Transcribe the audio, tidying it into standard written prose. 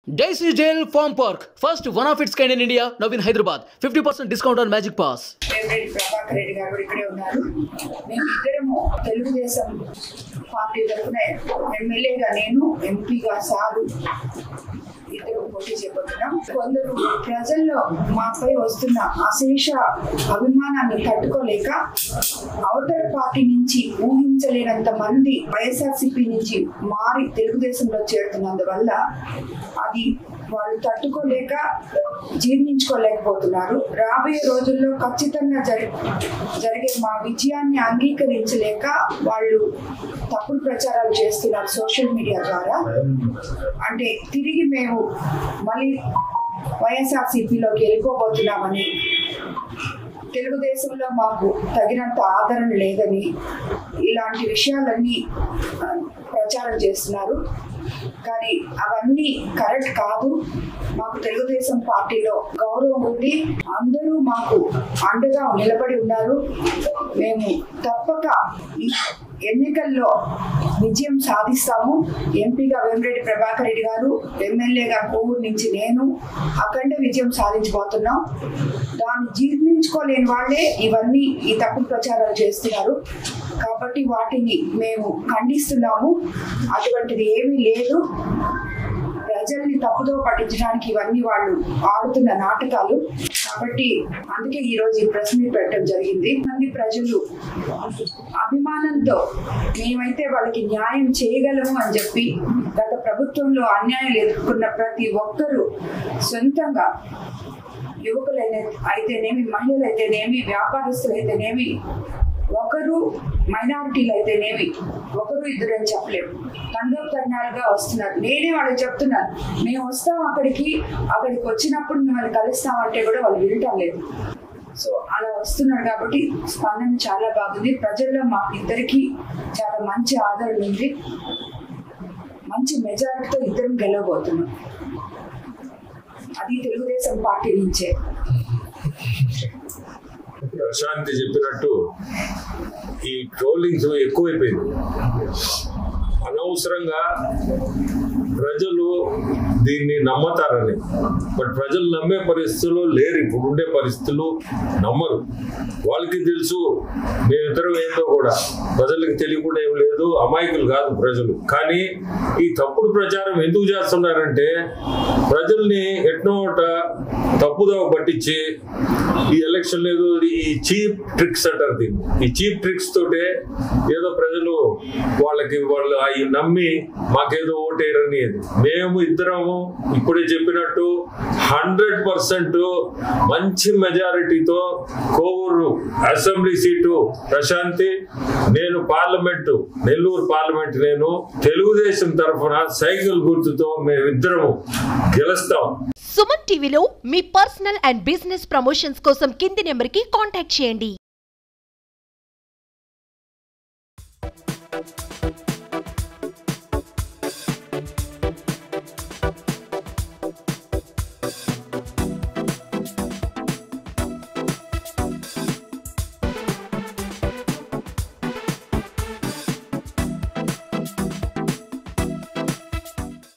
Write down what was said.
Daisy Jail Farm Park, first one of its kind in India, now in Hyderabad. 50% discount on Magic Pass. Prabhakar Reddy గారు ఇక్కడే ఉన్నారు. మేమిద్దరము Telugu Desam party తరఫున ఎమ్మెల్యేగా నేను, ఎంపీగా సారు ఇద్దరు పోటీ చేయబోతున్నాం. కొందరు ప్రజల్లో మాపై వస్తున్న అశేష అభిమానాన్ని తట్టుకోలేక అవతల పార్టీ నుంచి ఊహించలేనంత మంది వైఎస్ఆర్సీపీ నుంచి మారి తెలుగుదేశంలో చేరుతున్నందువల్ల అది వాళ్ళు తట్టుకోలేక జీర్ణించుకోలేకపోతున్నారు. రాబోయే రోజుల్లో ఖచ్చితంగా జరిగే మా విజయాన్ని అంగీకరించలేక వాళ్ళు తప్పుడు ప్రచారాలు చేస్తున్నారు సోషల్ మీడియా ద్వారా. అంటే తిరిగి మేము మళ్ళీ వైఎస్ఆర్సీపీలోకి వెళ్ళిపోబోతున్నామని, తెలుగుదేశంలో మాకు తగినంత ఆదరణ లేదని, ఇలాంటి విషయాలన్నీ ప్రచారం చేస్తున్నారు. కానీ అవన్నీ కరెక్ట్ కాదు. మాకు తెలుగుదేశం పార్టీలో గౌరవం ఉంది, అందరూ మాకు అండగా నిలబడి ఉన్నారు. మేము తప్పక ఎన్నికల్లో విజయం సాధిస్తాము. ఎంపీగా వేమిరెడ్డి ప్రభాకర్ రెడ్డి గారు, ఎమ్మెల్యేగా కోవూరు నుంచి నేను అఖండ విజయం సాధించబోతున్నాం. దాన్ని జీర్ణించుకోలేని వాళ్ళే ఇవన్నీ ఈ తప్పుడు ప్రచారాలు చేస్తున్నారు. కాబట్టి వాటిని మేము ఖండిస్తున్నాము. అటువంటిది ఏమీ లేదు. ప్రజల్ని తప్పుదో పట్టించడానికి ఇవన్నీ వాళ్ళు ఆడుతున్న నాటకాలు. కాబట్టి అందుకే ఈరోజు ఈ ప్రెస్ మీట్ పెట్టడం జరిగింది. మంది ప్రజలు అభిమానంతో మేమైతే వాళ్ళకి న్యాయం చేయగలము అని చెప్పి గత ప్రభుత్వంలో అన్యాయాలు ఎదుర్కొన్న ప్రతి ఒక్కరూ సొంతంగా, యువకులు అయితేనేమి, మహిళలు అయితేనేమి, వ్యాపారస్తులు అయితేనేమి, ఒకరు మైనారిటీలు అయితేనేమి, ఒకరు ఇద్దరు అని చెప్పలేము, తండోపతరణాలుగా వస్తున్నారు. నేనే వాళ్ళకి చెప్తున్నాను, మేము వస్తాం అక్కడికి వచ్చినప్పుడు మిమ్మల్ని కలుస్తామంటే కూడా వాళ్ళు వినటం లేదు. సో అలా వస్తున్నారు. కాబట్టి స్పందన చాలా బాగుంది. ప్రజల్లో మాకు ఇద్దరికి చాలా మంచి ఆదరణ ఉంది. మంచి మెజారిటీతో ఇద్దరం గెలవబోతున్నాం. అది తెలుగుదేశం పార్టీ నుంచే. ప్రశాంతి చెప్పినట్టు ఈ ట్రోలింగ్స్ ఎక్కువైపోయింది. అనవసరంగా ప్రజలు దీన్ని నమ్మతారని, బట్ ప్రజలు నమ్మే పరిస్థితులు లేరు. ఇప్పుడు ఉండే పరిస్థితులు నమ్మరు. వాళ్ళకి తెలుసు మేమిద్దరం ఏందో కూడా ప్రజలకు తెలియకుండా ఏం లేదు. అమాయకులు కాదు ప్రజలు. కానీ ఈ తప్పుడు ప్రచారం ఎందుకు చేస్తున్నారంటే ప్రజల్ని ఎట్నోట తప్పుదోవ పట్టించి ఈ ఎలక్షన్ లేదు, ఈ చీప్ ట్రిక్స్ అంటారు దీన్ని. ఈ చీప్ ట్రిక్స్ తోటే ఏదో ప్రజలు వాళ్ళు అవి నమ్మి మాకేదో ఓటేయరని. మేము ఇద్దరము ఇప్పుడే చెప్పినట్టు 100% మంచి మెజారిటీతో కోవూరు అసెంబ్లీ సీటు ప్రశాంతి, నేను పార్లమెంటు, నెల్లూరు పార్లమెంట్ నేను తెలుగుదేశం తరఫున సైకిల్ గుర్తుతో మేమిద్దరము గెలుస్తాం. సుమన్ టీవీలో మీ పర్సనల్ అండ్ బిజినెస్ ప్రమోషన్స్ కోసం కింది నెంబర్కి కాంటాక్ట్ చేయండి.